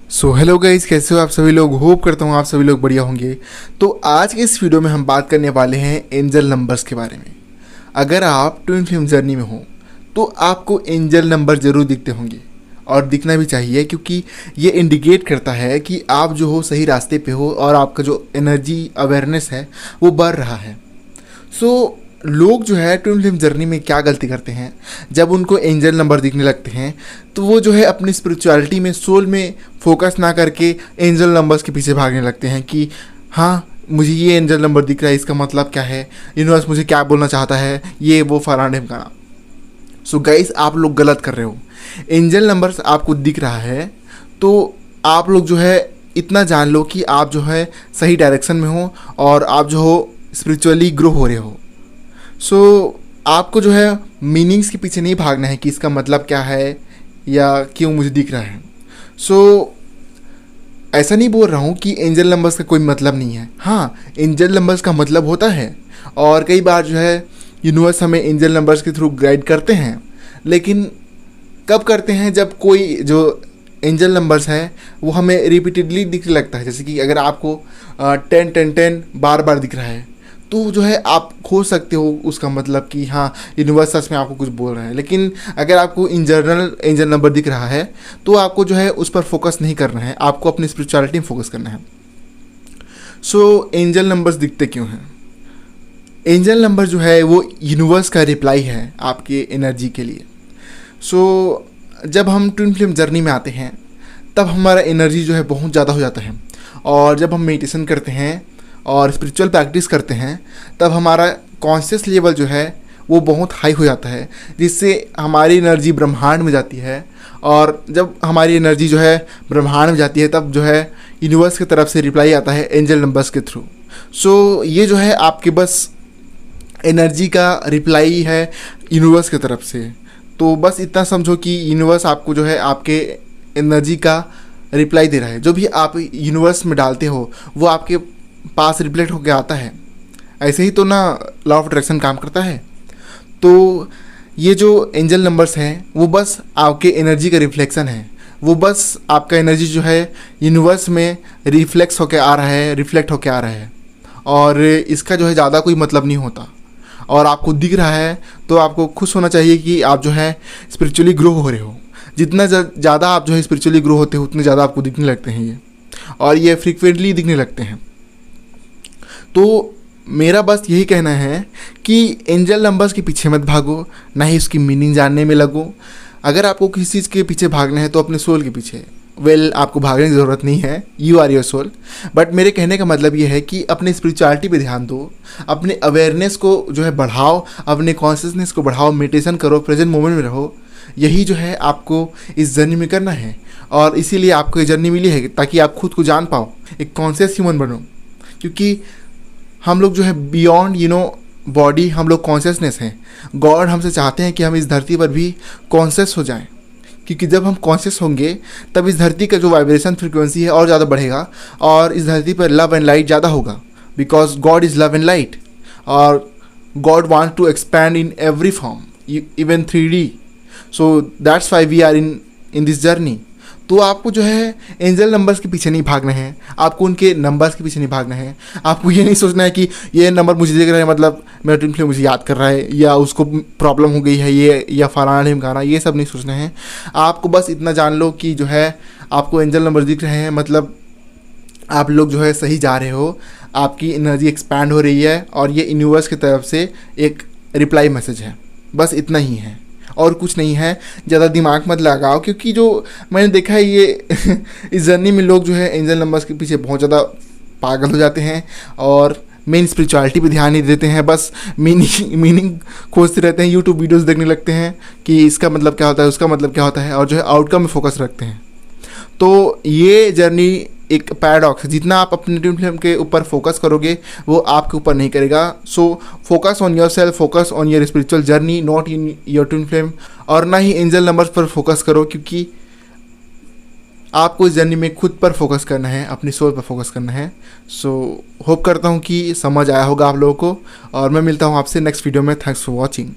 So hello guys, कैसे हो आप सभी लोग। होप करता हूँ आप सभी लोग बढ़िया होंगे। तो आज के इस वीडियो में हम बात करने वाले हैं एंजल नंबर्स के बारे में। अगर आप ट्विन फ्लेम जर्नी में हो तो आपको एंजल नंबर ज़रूर दिखते होंगे और दिखना भी चाहिए, क्योंकि ये इंडिकेट करता है कि आप जो हो सही रास्ते पे हो और आपका जो एनर्जी अवेयरनेस है वो बढ़ रहा है। सो लोग जो है ट्विन फ्लेम जर्नी में क्या गलती करते हैं, जब उनको एंजल नंबर दिखने लगते हैं तो वो जो है अपनी स्पिरिचुअलिटी में, सोल में फोकस ना करके एंजल नंबर्स के पीछे भागने लगते हैं कि हाँ मुझे ये एंजल नंबर दिख रहा है, इसका मतलब क्या है, यूनिवर्स मुझे क्या बोलना चाहता है, ये वो फलाना ढिमकाना। सो गाइस, आप लोग गलत कर रहे हो। एंजल नंबर्स आपको दिख रहा है तो आप लोग जो है इतना जान लो कि आप जो है सही डायरेक्शन में हो और आप जो हो स्पिरिचुअली ग्रो हो रहे हो। सो आपको जो है मीनिंग्स के पीछे नहीं भागना है कि इसका मतलब क्या है या क्यों मुझे दिख रहा है। सो ऐसा नहीं बोल रहा हूँ कि एंजल नंबर्स का कोई मतलब नहीं है। हाँ, एंजल नंबर्स का मतलब होता है और कई बार जो है यूनिवर्स हमें एंजल नंबर्स के थ्रू गाइड करते हैं। लेकिन कब करते हैं, जब कोई जो एंजल नंबर्स है वो हमें रिपीटेडली दिखने लगता है। जैसे कि अगर आपको 10 बार बार दिख रहा है तो जो है आप खोज सकते हो उसका मतलब कि हाँ यूनिवर्स सच में आपको कुछ बोल रहा है। लेकिन अगर आपको इन जनरल एंजल नंबर दिख रहा है तो आपको जो है उस पर फोकस नहीं करना है, आपको अपनी स्पिरिचुअलिटी में फोकस करना है। सो एंजल नंबर्स दिखते क्यों हैं? एंजल नंबर जो है वो यूनिवर्स का रिप्लाई है आपके एनर्जी के लिए। सो जब हम ट्विन फ्लेम जर्नी में आते हैं तब हमारा एनर्जी जो है बहुत ज़्यादा हो जाता है, और जब हम मेडिटेशन करते हैं और स्पिरिचुअल प्रैक्टिस करते हैं तब हमारा कॉन्शियस लेवल जो है वो बहुत हाई हो जाता है, जिससे हमारी एनर्जी ब्रह्मांड में जाती है। और जब हमारी एनर्जी जो है ब्रह्मांड में जाती है तब जो है यूनिवर्स की तरफ से रिप्लाई आता है एंजल नंबर्स के थ्रू। सो ये जो है आपके बस एनर्जी का रिप्लाई है यूनिवर्स की तरफ से। तो बस इतना समझो कि यूनिवर्स आपको जो है आपके एनर्जी का रिप्लाई दे रहा है। जो भी आप यूनिवर्स में डालते हो वो आपके पास रिफ्लेक्ट होकर आता है। ऐसे ही तो ना लॉ ऑफ अट्रैक्शन काम करता है। तो ये जो एंजल नंबर्स हैं वो बस आपके एनर्जी का रिफ्लेक्शन है। वो बस आपका एनर्जी जो है यूनिवर्स में रिफ्लेक्स होकर आ रहा है, रिफ्लेक्ट होकर आ रहा है, और इसका जो है ज़्यादा कोई मतलब नहीं होता। और आपको दिख रहा है तो आपको खुश होना चाहिए कि आप जो है स्पिरिचुअली ग्रो हो रहे हो। जितना ज़्यादा आप जो है स्पिरिचुअली ग्रो होते हो उतने ज़्यादा आपको दिखने लगते हैं ये, और ये फ्रीक्वेंटली दिखने लगते हैं। तो मेरा बस यही कहना है कि एंजल नंबर्स के पीछे मत भागो, ना ही उसकी मीनिंग जानने में लगो। अगर आपको किसी चीज़ के पीछे भागना है तो अपने सोल के पीछे। आपको भागने की ज़रूरत नहीं है, you are your soul. But मेरे कहने का मतलब ये है कि अपने स्पिरिचुअलिटी पे ध्यान दो, अपने अवेयरनेस को जो है बढ़ाओ, अपने कॉन्शियसनेस को बढ़ाओ, मेडिटेशन करो, प्रेजेंट मोमेंट में रहो। यही जो है आपको इस जर्नी में करना है, और इसीलिए आपको ये जर्नी मिली है ताकि आप खुद को जान पाओ, एक कॉन्शियस ह्यूमन बनो। क्योंकि हम लोग जो है बियॉन्ड बॉडी, हम लोग कॉन्शियसनेस हैं। गॉड हमसे चाहते हैं कि हम इस धरती पर भी कॉन्शियस हो जाएं, क्योंकि जब हम कॉन्शियस होंगे तब इस धरती का जो वाइब्रेशन फ्रीक्वेंसी है और ज़्यादा बढ़ेगा, और इस धरती पर लव एंड लाइट ज़्यादा होगा, because God is love and light. और God want to expand in every form, even 3D। So that's why we are in this journey. तो आपको जो है एंजल नंबर्स के पीछे नहीं भागना है, आपको उनके नंबर्स के पीछे नहीं भागना है। आपको ये नहीं सोचना है कि ये नंबर मुझे देख रहा है मतलब मेरा ट्विन फ्लेम मुझे याद कर रहा है, या उसको प्रॉब्लम हो गई है ये, या फलाना ढिमकाना, ये सब नहीं सोचना है। आपको बस इतना जान लो कि जो है आपको एंजल नंबर दिख रहे हैं, मतलब आप लोग जो है सही जा रहे हो, आपकी एनर्जी एक्सपैंड हो रही है, और ये यूनिवर्स की तरफ से एक रिप्लाई मैसेज है। बस इतना ही है और कुछ नहीं है। ज़्यादा दिमाग मत लगाओ, क्योंकि जो मैंने देखा है ये इस जर्नी में लोग जो है एंजल नंबर्स के पीछे बहुत ज़्यादा पागल हो जाते हैं और मेन स्पिरिचुअलिटी पे ध्यान नहीं देते हैं। बस मीनिंग खोजते रहते हैं, यूट्यूब वीडियोस देखने लगते हैं कि इसका मतलब क्या होता है, उसका मतलब क्या होता है, और जो है आउटकम में फोकस रखते हैं। तो ये जर्नी एक पैराडॉक्स है। जितना आप अपने ट्विन फ्लेम के ऊपर फोकस करोगे वो आपके ऊपर नहीं करेगा। So focus on your self, focus on your spiritual journey, not in your twin flame. और ना ही एंजल नंबर्स पर फोकस करो, क्योंकि आपको इस जर्नी में खुद पर फोकस करना है, अपनी सोल पर फोकस करना है। सो होप करता हूँ कि समझ आया होगा आप लोगों को, और मैं मिलता हूँ आपसे नेक्स्ट वीडियो में। Thanks for watching.